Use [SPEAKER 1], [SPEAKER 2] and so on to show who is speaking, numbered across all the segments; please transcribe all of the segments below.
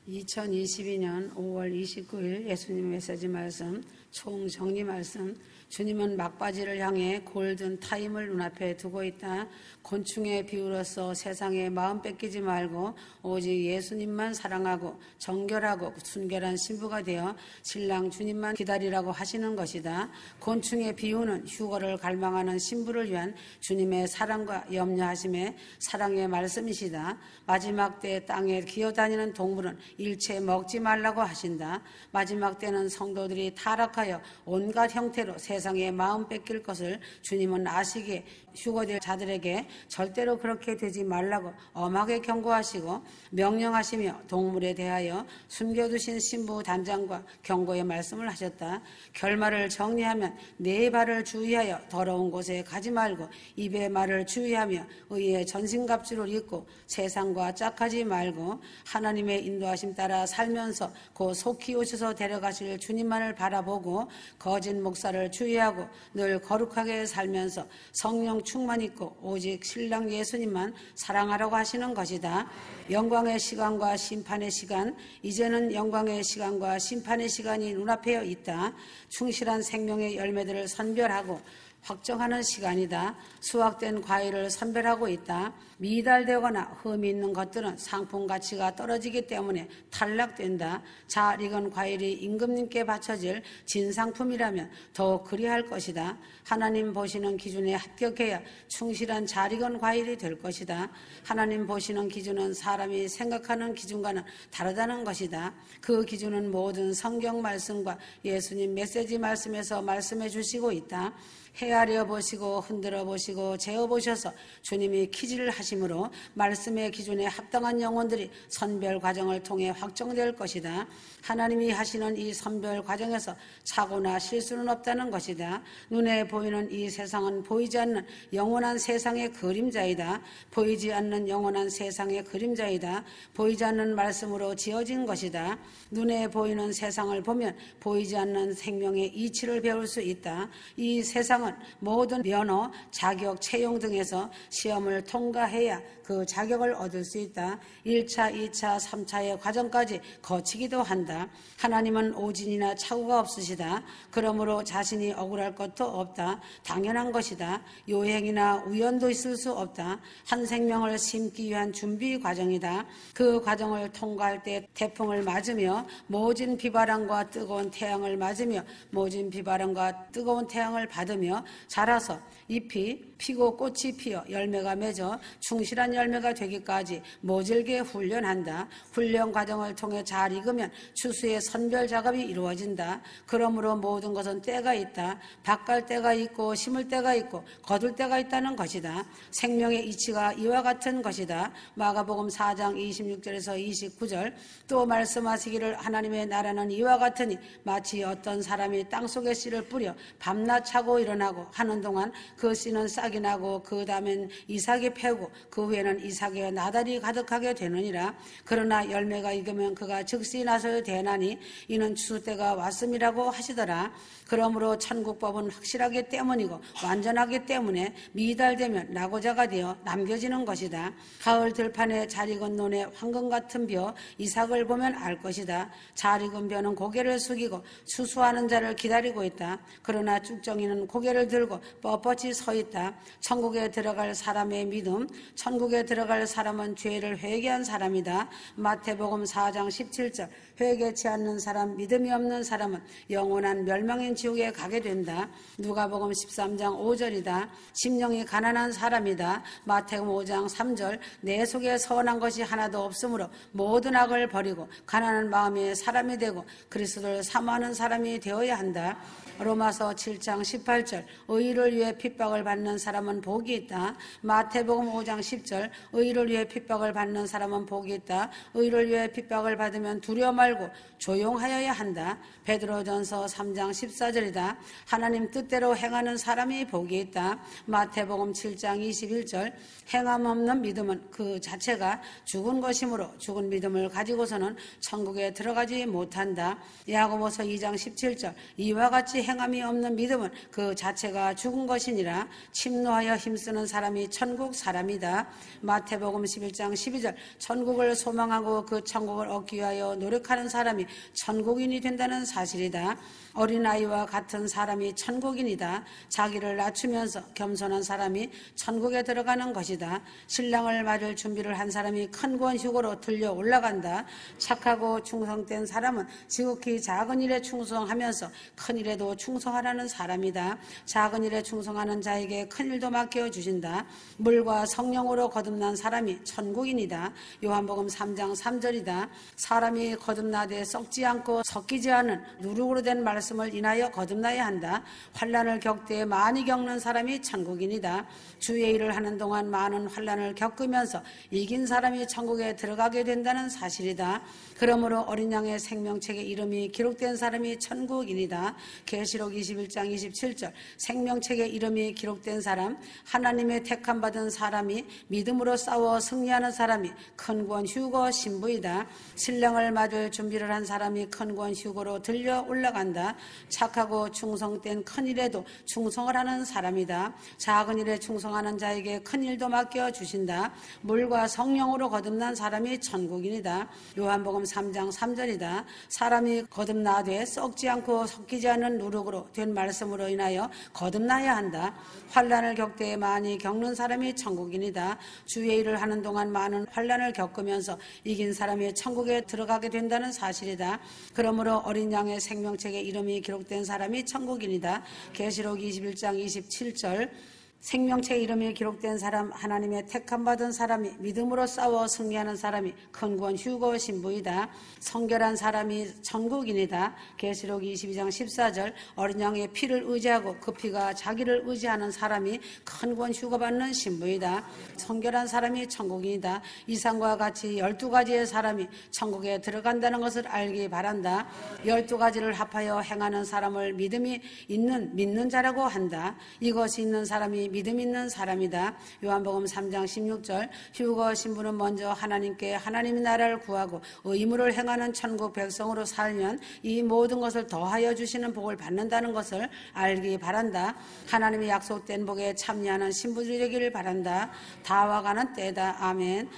[SPEAKER 1] 2022년 5월 29일 예수님 메시지 말씀, 총정리 말씀. 주님은 막바지를 향해 골든 타임을 눈앞에 두고 있다. 곤충의 비유로서 세상에 마음 뺏기지 말고 오직 예수님만 사랑하고 정결하고 순결한 신부가 되어 신랑 주님만 기다리라고 하시는 것이다. 곤충의 비유는 휴거를 갈망하는 신부를 위한 주님의 사랑과 염려하심의 사랑의 말씀이시다. 마지막 때 땅에 기어다니는 동물은 일체 먹지 말라고 하신다. 마지막 때는 성도들이 타락하여 온갖 형태로 세상에 마음 뺏길 것을 주님은 아시기에 휴거될 자들에게 절대로 그렇게 되지 말라고 엄하게 경고하시고 명령하시며 동물에 대하여 숨겨두신 신부 단장과 경고의 말씀을 하셨다. 결말을 정리하면 네 발을 주의하여 더러운 곳에 가지 말고 입의 말을 주의하며 의의 전신갑주를 입고 세상과 짝하지 말고 하나님의 인도하심 따라 살면서 곧 속히 오셔서 데려가실 주님만을 바라보고 거짓 목사를 주의하고 늘 거룩하게 살면서 성령 충만 있고 오직 신랑 예수님만 사랑하라고 하시는 것이다. 영광의 시간과 심판의 시간, 이제는 영광의 시간과 심판의 시간이 눈앞에 있다. 충실한 생명의 열매들을 선별하고 확정하는 시간이다. 수확된 과일을 선별하고 있다. 미달되거나 흠이 있는 것들은 상품 가치가 떨어지기 때문에 탈락된다. 잘 익은 과일이 임금님께 바쳐질 진상품이라면 더욱 그리할 것이다. 하나님 보시는 기준에 합격해야 충실한 잘 익은 과일이 될 것이다. 하나님 보시는 기준은 사람이 생각하는 기준과는 다르다는 것이다. 그 기준은 모든 성경 말씀과 예수님 메시지 말씀에서 말씀해 주시고 있다. 헤아려 보시고 흔들어 보시고 재어 보셔서 주님이 퀴즈를 하심으로 말씀의 기준에 합당한 영혼들이 선별 과정을 통해 확정될 것이다. 하나님이 하시는 이 선별 과정에서 착오나 실수는 없다는 것이다. 눈에 보이는 이 세상은 보이지 않는 영원한 세상의 그림자이다. 보이지 않는 영원한 세상의 그림자이다. 보이지 않는 말씀으로 지어진 것이다. 눈에 보이는 세상을 보면 보이지 않는 생명의 이치를 배울 수 있다. 이 세상은 모든 면허, 자격, 채용 등에서 시험을 통과해야 그 자격을 얻을 수 있다. 1차, 2차, 3차의 과정까지 거치기도 한다. 하나님은 오진이나 착오가 없으시다. 그러므로 자신이 억울할 것도 없다. 당연한 것이다. 요행이나 우연도 있을 수 없다. 한 생명을 심기 위한 준비 과정이다. 그 과정을 통과할 때 태풍을 맞으며 모진 비바람과 뜨거운 태양을 맞으며 모진 비바람과 뜨거운 태양을 받으며 자라서 잎이 피고 꽃이 피어 열매가 맺어 충실한 열매가 되기까지 모질게 훈련한다. 훈련 과정을 통해 잘 익으면 추수의 선별 작업이 이루어진다. 그러므로 모든 것은 때가 있다. 밭갈 때가 있고 심을 때가 있고 거둘 때가 있다는 것이다. 생명의 이치가 이와 같은 것이다. 마가복음 4장 26절에서 29절 또 말씀하시기를 하나님의 나라는 이와 같으니 마치 어떤 사람이 땅속에 씨를 뿌려 밤낮 차고 일어나고 하는 동안 그 씨는 싹이 나고 그 다음엔 이삭이 패고 그 후에는 이삭의 나달이 가득하게 되느니라. 그러나 열매가 익으면 그가 즉시 나서야 되나니 이는 추수 때가 왔음이라고 하시더라. 그러므로 천국법은 확실하기 때문이고 완전하기 때문에 미달되면 낙오자가 되어 남겨지는 것이다. 가을 들판에 잘 익은 논에 황금 같은 벼 이삭을 보면 알 것이다. 잘 익은 벼는 고개를 숙이고 추수하는 자를 기다리고 있다. 그러나 쭉정이는 고개를 들고 뻣뻣이 서 있다. 천국에 들어갈 사람의 믿음, 천국에 들어갈 사람은 죄를 회개한 사람이다. 마태복음 4장 17절 회개치 않는 사람, 믿음이 없는 사람은 영원한 멸망인 지옥에 가게 된다. 누가복음 13장 5절이다. 심령이 가난한 사람이다. 마태복음 5장 3절 내 속에 선한 것이 하나도 없으므로 모든 악을 버리고 가난한 마음의 사람이 되고 그리스도를 사모하는 사람이 되어야 한다. 로마서 7장 18절 의를 위해 핍박을 받는 사람은 복이 있다. 마태복음 5장 10절 의를 위해 핍박을 받는 사람은 복이 있다. 의를 위해 핍박을 받으면 두려워 말고 조용하여야 한다. 베드로전서 3장 14절이다. 하나님 뜻대로 행하는 사람이 복이 있다. 마태복음 7장 21절 행함 없는 믿음은 그 자체가 죽은 것이므로 죽은 믿음을 가지고서는 천국에 들어가지 못한다. 야고보서 2장 17절 이와 같이 행함이 없는 믿음은 그 자체가 자체가 죽은 것이니라. 침노하여 힘쓰는 사람이 천국 사람이다. 마태복음 11장 12절 천국을 소망하고 그 천국을 얻기 위하여 노력하는 사람이 천국인이 된다는 사실이다. 어린아이와 같은 사람이 천국인이다. 자기를 낮추면서 겸손한 사람이 천국에 들어가는 것이다. 신랑을 맞을 준비를 한 사람이 큰 구원 휴거로 들려 올라간다. 착하고 충성된 사람은 지극히 작은 일에 충성하면서 큰 일에도 충성하라는 사람이다. 작은 일에 충성하는 자에게 큰 일도 맡겨주신다. 물과 성령으로 거듭난 사람이 천국인이다. 요한복음 3장 3절이다. 사람이 거듭나되 썩지 않고 섞이지 않은 누룩으로 된 말씀을 인하여 거듭나야 한다. 환난을 겪되 많이 겪는 사람이 천국인이다. 주의 일을 하는 동안 많은 환난을 겪으면서 이긴 사람이 천국에 들어가게 된다는 사실이다. 그러므로 어린 양의 생명책에 이름이 기록된 사람이 천국인이다. 계시록 21장 27절 생명책에 이름이 기록된 사람, 하나님의 택함 받은 사람이 믿음으로 싸워 승리하는 사람이 큰 구원 휴거 신부이다. 신랑을 맞을 준비를 한 사람이 큰 구원 휴거로 들려 올라간다. 착하고 충성된 큰 일에도 충성을 하는 사람이다. 작은 일에 충성하는 자에게 큰 일도 맡겨주신다. 물과 성령으로 거듭난 사람이 천국인이다. 요한복음 3장 3절이다. 사람이 거듭나되 썩지 않고 섞이지 않는 누룩으로 된 말씀으로 인하여 거듭나야 한다. 환난을 겪되 많이 겪는 사람이 천국인이다. 주의 일을 하는 동안 많은 환난을 겪으면서 이긴 사람이 천국에 들어가게 된다는 사실이다. 그러므로 어린 양의 생명책에 이름이 기록된 사람이 천국인이다. 계시록 21장 27절 생명책 이름이 기록된 사람, 하나님의 택함 받은 사람이 믿음으로 싸워 승리하는 사람이 큰 구원 휴거 신부이다. 성결한 사람이 천국인이다. 계시록 22장 14절 어린 양의 피를 의지하고 그 피가 자기를 의지하는 사람이 큰 구원 휴거 받는 신부이다. 성결한 사람이 천국인이다. 이상과 같이 12가지의 사람이 천국에 들어간다는 것을 알기 바란다. 12가지를 합하여 행하는 사람을 믿음이 있는 믿는 자라고 한다. 이것이 있는 사람이 믿음 있는 사람이다. 요한복음 3장 16절 휴거 신부는 먼저 하나님께 하나님의 나라를 구하고 의무를 행하는 천국 백성으로 살면 이 모든 것을 더하여 주시는 복을 받는다는 것을 알기 바란다. 하나님의 약속된 복에 참여하는 신부들이 되기를 바란다. 다와 가는 때다. 아멘.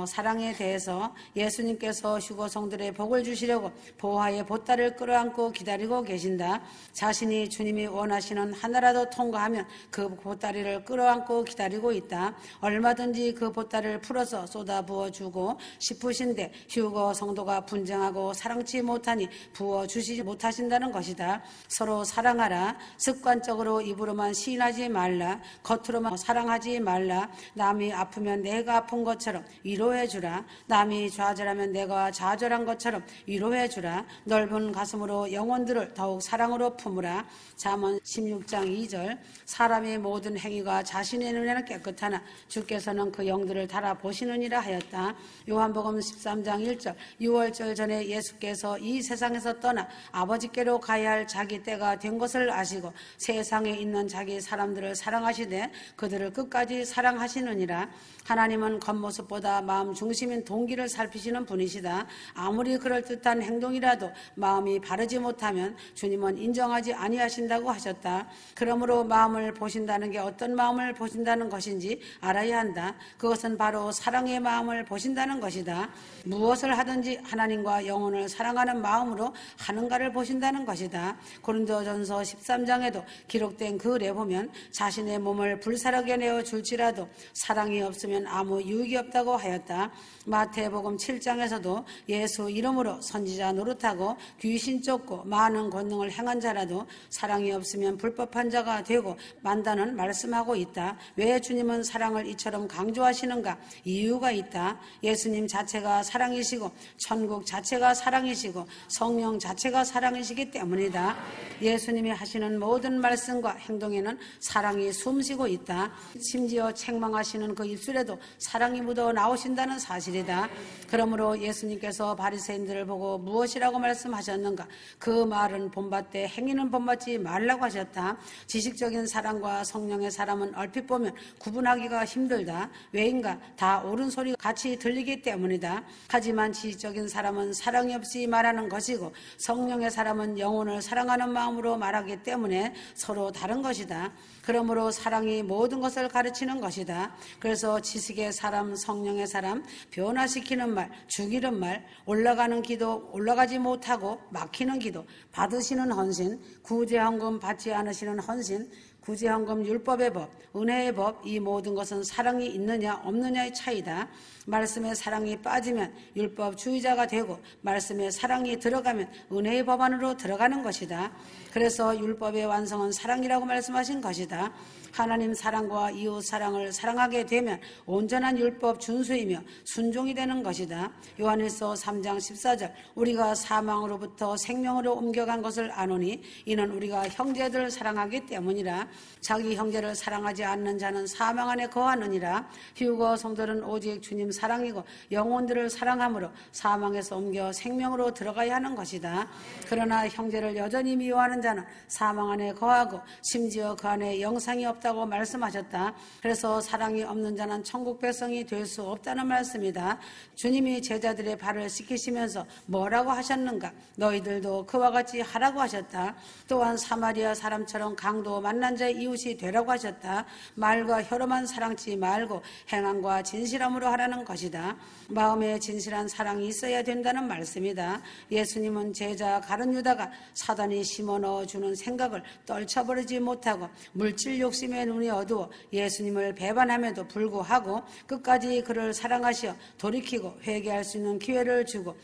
[SPEAKER 1] 사랑에 대해서 예수님께서 휴거 성들의 복을 주시려고 보화의 보따리를 끌어안고 기다리고 계신다. 자신이 주님이 원하시는 하나라도 통과하면 그 보따리를 끌어안고 기다리고 있다. 얼마든지 그 보따리를 풀어서 쏟아 부어주고 싶으신데 휴거 성도가 분쟁하고 사랑치 못하니 부어주시지 못하신다는 것이다. 서로 사랑하라. 습관적으로 입으로만 시인하지 말라. 겉으로만 사랑하지 말라. 남이 아프면 내가 아픈 것처럼 위로해주라. 남이 좌절하면 내가 좌절한 것처럼 위로해주라. 넓은 가슴으로 영혼들을 더욱 사랑으로 품으라. 잠언 16장 2절 사람의 모든 행위가 자신의 눈에는 깨끗하나 주께서는 그 영들을 달아보시느니라 하였다. 요한복음 13장 1절 6월절 전에 예수께서 이 세상에서 떠나 아버지께로 가야 할 자기 때가 된 것을 아시고 세상에 있는 자기 사람들을 사랑하시되 그들을 끝까지 사랑하시느니라. 하나님은 겉모습보다 마음 중심인 동기를 살피시는 분이시다. 아무리 그럴듯한 행동이라도 마음이 바르지 못하면 주님은 인정하지 아니하신다고 하셨다. 그러므로 마음을 보신다는 게 어떤 마음을 보신다는 것인지 알아야 한다. 그것은 바로 사랑의 마음을 보신다는 것이다. 무엇을 하든지 하나님과 영혼을 사랑하는 마음으로 하는가를 보신다는 것이다. 고린도전서 13장에도 기록된 글에 보면 자신의 몸을 불사르게 내어 줄지라도 사랑이 없으면 아무 유익이 없다고 하였다. 마태복음 7장에서도 예수 이름으로 선지자 노릇하고 귀신 쫓고 많은 권능을 행한 자라도 사랑이 없으면 불법한 자가 되고 만다는 말씀하고 있다. 왜 주님은 사랑을 이처럼 강조하시는가? 이유가 있다. 예수님 자체가 사랑이시고 천국 자체가 사랑이시고 성령 자체가 사랑이시기 때문이다. 예수님이 하시는 모든 말씀과 행동에는 사랑이 숨쉬고 있다. 심지어 책망하시는 그 입술에도 사랑이 사랑이 묻어 나오신다는 사실이다. 그러므로 예수님께서 바리새인들을 보고 무엇이라고 말씀하셨는가? 그 말은 본받되 행위는 본받지 말라고 하셨다. 지식적인 사랑과 성령의 사람은 얼핏 보면 구분하기가 힘들다. 왜인가? 다 옳은 소리가 같이 들리기 때문이다. 하지만 지식적인 사람은 사랑이 없이 말하는 것이고 성령의 사람은 영혼을 사랑하는 마음으로 말하기 때문에 서로 다른 것이다. 그러므로 사랑이 모든 것을 가르치는 것이다. 그래서 지식의 사람, 성령의 사람, 변화시키는 말, 죽이는 말, 올라가는 기도, 올라가지 못하고 막히는 기도, 받으시는 헌신, 구제헌금 받지 않으시는 헌신, 구제헌금 율법의 법, 은혜의 법, 이 모든 것은 사랑이 있느냐 없느냐의 차이다. 말씀에 사랑이 빠지면 율법주의자가 되고 말씀에 사랑이 들어가면 은혜의 법 안으로 들어가는 것이다. 그래서 율법의 완성은 사랑이라고 말씀하신 것이다. 하나님 사랑과 이웃 사랑을 사랑하게 되면 온전한 율법 준수이며 순종이 되는 것이다. 요한일서 3장 14절 우리가 사망으로부터 생명으로 옮겨간 것을 아노니 이는 우리가 형제들을 사랑하기 때문이라. 자기 형제를 사랑하지 않는 자는 사망 안에 거하느니라. 휴거 성도는 오직 주님 사랑이고 영혼들을 사랑함으로 사망에서 옮겨 생명으로 들어가야 하는 것이다. 그러나 형제를 여전히 미워하는 자는 사망 안에 거하고 심지어 그 안에 영상이 없다고 말씀하셨다. 그래서 사랑이 없는 자는 천국 백성이 될 수 없다는 말씀이다. 주님이 제자들의 발을 씻기시면서 뭐라고 하셨는가? 너희들도 그와 같이 하라고 하셨다. 또한 사마리아 사람처럼 강도 만난 자의 이웃이 되라고 하셨다. 말과 혀로만 사랑치 말고 행함과 진실함으로 하라는 것이다. 마음에 진실한 사랑이 있어야 된다는 말씀이다. 예수님은 제자 가룟 유다가 사단이 심어 넣어주는 생각을 떨쳐버리지 못하고 물질 욕심에 눈이 어두워 예수님을 배반함에도 불구하고 끝까지 그를 사랑하시어 돌이키고 회개할 수 있는 기회를 주고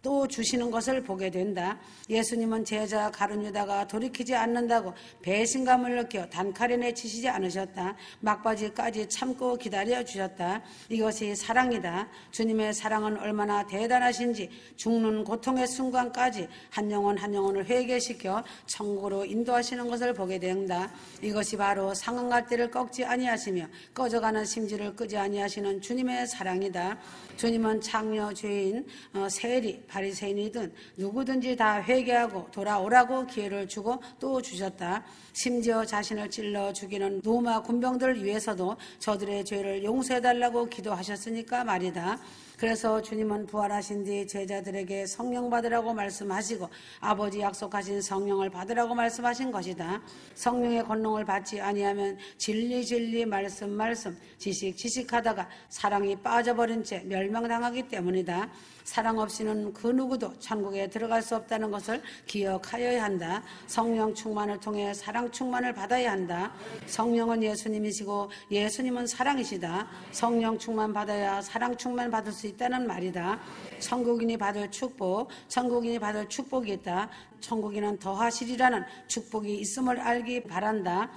[SPEAKER 1] 또 주시는 것을 보게 된다. 예수님은 제자 가룟 유다가 돌이키지 않는다고 배신감을 느껴 단칼에 내치시지 않으셨다. 막바지까지 참고 기다려 주셨다. 이것이 사랑이다. 주님의 사랑은 얼마나 대단하신지 죽는 고통의 순간까지 한 영혼 한 영혼을 회개시켜 천국으로 인도하시는 것을 보게 된다. 이것이 바로 상한갈대를 꺾지 아니하시며 꺼져가는 심지를 끄지 아니하시는 주님의 사랑이다. 주님은 창녀, 죄인, 세리, 바리새인이든 누구든지 다 회개하고 돌아오라고 기회를 주고 또 주셨다. 심지어 자신을 찔러 죽이는 로마 군병들을 위해서도 저들의 죄를 용서해달라고 기도하셨으니까 말이다. 그래서 주님은 부활하신 뒤 제자들에게 성령 받으라고 말씀하시고 아버지 약속하신 성령을 받으라고 말씀하신 것이다. 성령의 권능을 받지 아니하면 진리 말씀 지식하다가 사랑이 빠져버린 채 멸망당하기 때문이다. 사랑 없이는 그 누구도 천국에 들어갈 수 없다는 것을 기억하여야 한다. 성령 충만을 통해 사랑 충만을 받아야 한다. 성령은 예수님이시고 예수님은 사랑이시다. 성령 충만 받아야 사랑 충만 받을 수 있다는 말이다. 천국인이 받을 축복, 천국인이 받을 축복이 있다. 천국인은 더하시리라는 축복이 있음을 알기 바란다.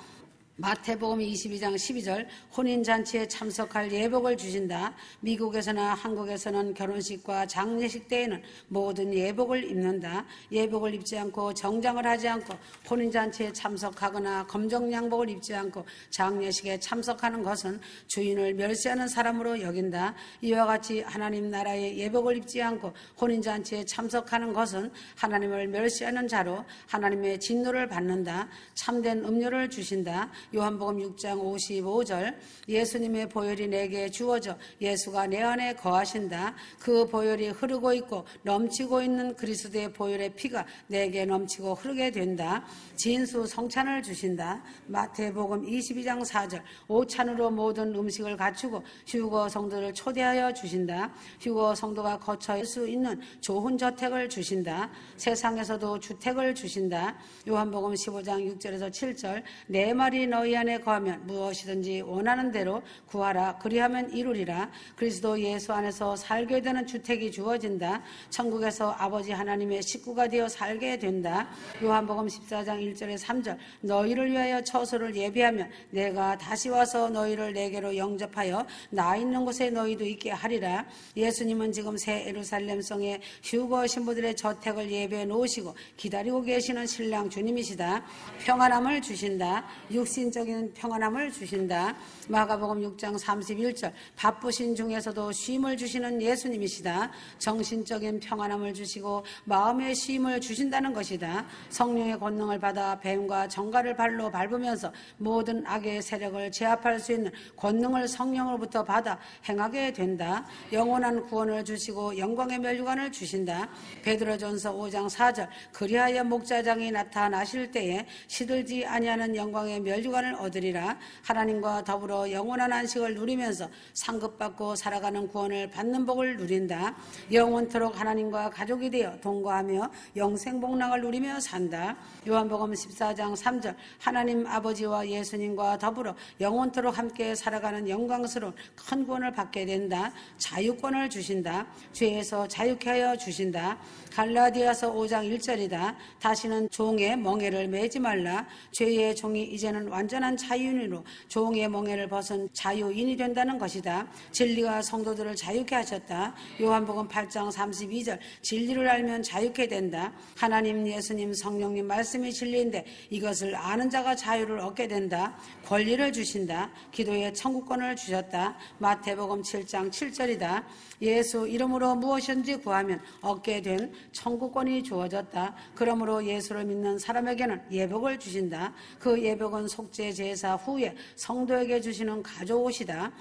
[SPEAKER 1] 마태복음 22장 12절 혼인잔치에 참석할 예복을 주신다. 미국에서나 한국에서는 결혼식과 장례식 때에는 모든 예복을 입는다. 예복을 입지 않고 정장을 하지 않고 혼인잔치에 참석하거나 검정 양복을 입지 않고 장례식에 참석하는 것은 주인을 멸시하는 사람으로 여긴다. 이와 같이 하나님 나라의 예복을 입지 않고 혼인잔치에 참석하는 것은 하나님을 멸시하는 자로 하나님의 진노를 받는다. 참된 음료를 주신다. 요한복음 6장 55절 예수님의 보혈이 내게 주어져 예수가 내 안에 거하신다. 그 보혈이 흐르고 있고 넘치고 있는 그리스도의 보혈의 피가 내게 넘치고 흐르게 된다. 진수 성찬을 주신다. 마태복음 22장 4절 오찬으로 모든 음식을 갖추고 휴거 성도를 초대하여 주신다. 휴거 성도가 거처할 수 있는 좋은 저택을 주신다. 세상에서도 주택을 주신다. 요한복음 15장 6절에서 7절 내 말이 너희 안에 거하면 무엇이든지 원하는 대로 구하라. 그리하면 이루리라. 그리스도 예수 안에서 살게 되는 주택이 주어진다. 천국에서 아버지 하나님의 식구가 되어 살게 된다. 요한복음 14장 1절에 3절 너희를 위하여 처소를 예비하면 내가 다시 와서 너희를 내게로 영접하여 나 있는 곳에 너희도 있게 하리라. 예수님은 지금 새 예루살렘 성에 휴거 신부들의 저택을 예배해 놓으시고 기다리고 계시는 신랑 주님이시다. 평안함을 주신다. 육신 정신적인 평안함을 주신다. 마가복음 6장 31절 바쁘신 중에서도 쉼을 주시는 예수님이시다. 정신적인 평안함을 주시고 마음의 쉼을 주신다는 것이다. 성령의 권능을 받아 뱀과 정갈을 발로 밟으면서 모든 악의 세력을 제압할 수 있는 권능을 성령으로부터 받아 행하게 된다. 영원한 구원을 주시고 영광의 면류관을 주신다. 베드로전서 5장 4절 그리하여 목자장이 나타나실 때에 시들지 아니하는 영광의 면류관을 얻으리라. 하나님과 더불어 영원한 안식을 누리면서 상급받고 살아가는 구원을 받는 복을 누린다. 영원토록 하나님과 가족이 되어 동거하며 영생복락을 누리며 산다. 요한복음 14장 3절 하나님 아버지와 예수님과 더불어 영원토록 함께 살아가는 영광스러운 큰 구원을 받게 된다. 자유권을 주신다. 죄에서 자유케 하여 주신다. 갈라디아서 5장 1절이다. 다시는 종의 멍에를 매지 말라. 죄의 종이 이제는 완전한 자유인으로 종의 멍에를 벗은 자유인이 된다는 것이다. 진리가 성도들을 자유케 하셨다. 요한복음 8장 32절 진리를 알면 자유케 된다. 하나님, 예수님, 성령님 말씀이 진리인데 이것을 아는 자가 자유를 얻게 된다. 권리를 주신다. 기도의 천국권을 주셨다. 마태복음 7장 7절이다. 예수 이름으로 무엇이든지 구하면 얻게 된 천국권이 주어졌다. 그러므로 예수를 믿는 사람에게는 예복을 주신다. 그 예복은 속죄 제사 후에 성도에게 주시는 가족옷이다.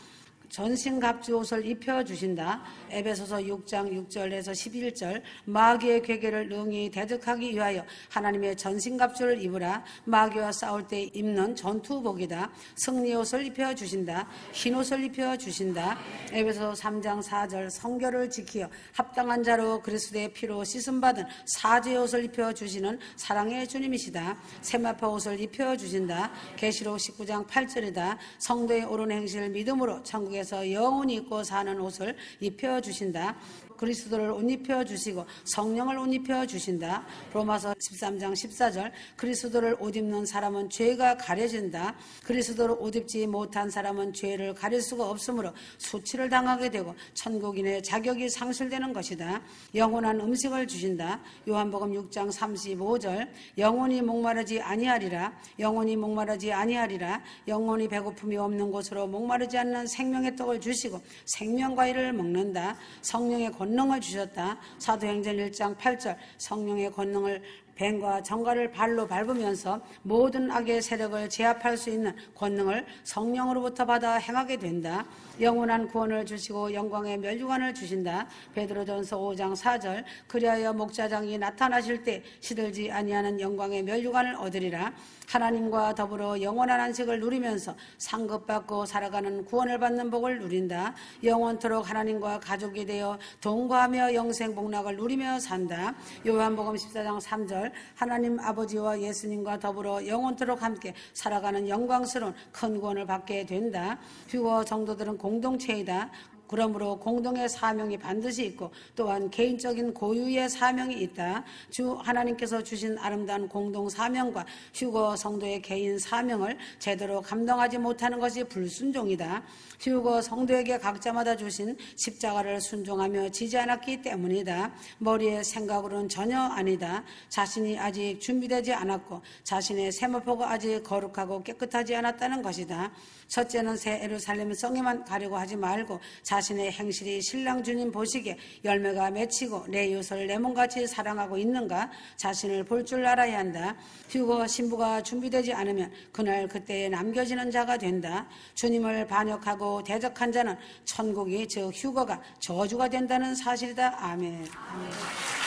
[SPEAKER 1] 전신갑주 옷을 입혀주신다. 에베소서 6장 6절에서 11절 마귀의 괴계를 능히 대적하기 위하여 하나님의 전신갑주를 입으라. 마귀와 싸울 때 입는 전투복이다. 승리옷을 입혀주신다. 흰옷을 입혀주신다. 에베소서 3장 4절 성결을 지키어 합당한 자로 그리스도의 피로 씻음받은 사죄의 옷을 입혀주시는 사랑의 주님이시다. 세마포 옷을 입혀주신다. 계시록 19장 8절이다. 성도의 옳은 행실을 믿음으로 천국에 에서 영원히 입고 사는 옷을 입혀주신다. 그리스도를 옷 입혀주시고 성령을 옷 입혀주신다. 로마서 13장 14절 그리스도를 옷 입는 사람은 죄가 가려진다. 그리스도를 옷 입지 못한 사람은 죄를 가릴 수가 없으므로 수치를 당하게 되고 천국인의 자격이 상실되는 것이다. 영원한 음식을 주신다. 요한복음 6장 35절 영원히 목마르지 아니하리라. 영원히 목마르지 아니하리라. 영원히 배고픔이 없는 곳으로 목마르지 않는 생명의 떡을 주시고 생명과일을 먹는다. 성령의 권능을 주셨다. 사도행전 1장 8절 성령의 권능을 뱀과 정갈을 발로 밟으면서 모든 악의 세력을 제압할 수 있는 권능을 성령으로부터 받아 행하게 된다. 영원한 구원을 주시고 영광의 면류관을 주신다. 베드로전서 5장 4절 그리하여 목자장이 나타나실 때 시들지 아니하는 영광의 면류관을 얻으리라. 하나님과 더불어 영원한 안식을 누리면서 상급받고 살아가는 구원을 받는 복을 누린다. 영원토록 하나님과 가족이 되어 동거하며 영생복락을 누리며 산다. 요한복음 14장 3절 하나님 아버지와 예수님과 더불어 영원토록 함께 살아가는 영광스러운 큰 구원을 받게 된다. 휴거 정도들은 공동체이다. 그러므로 공동의 사명이 반드시 있고 또한 개인적인 고유의 사명이 있다. 주 하나님께서 주신 아름다운 공동 사명과 휴거 성도의 개인 사명을 제대로 감당하지 못하는 것이 불순종이다. 휴거 성도에게 각자마다 주신 십자가를 순종하며 지지 않았기 때문이다. 머리의 생각으로는 전혀 아니다. 자신이 아직 준비되지 않았고 자신의 세마포가 아직 거룩하고 깨끗하지 않았다는 것이다. 첫째는 새 예루살렘 성에만 가려고 하지 말고 자신의 행실이 신랑 주님 보시기에 열매가 맺히고 내 이웃을 내 몸같이 사랑하고 있는가 자신을 볼 줄 알아야 한다. 휴거 신부가 준비되지 않으면 그날 그때에 남겨지는 자가 된다. 주님을 반역하고 대적한 자는 천국이 즉 휴거가 저주가 된다는 사실이다. 아멘. 아멘.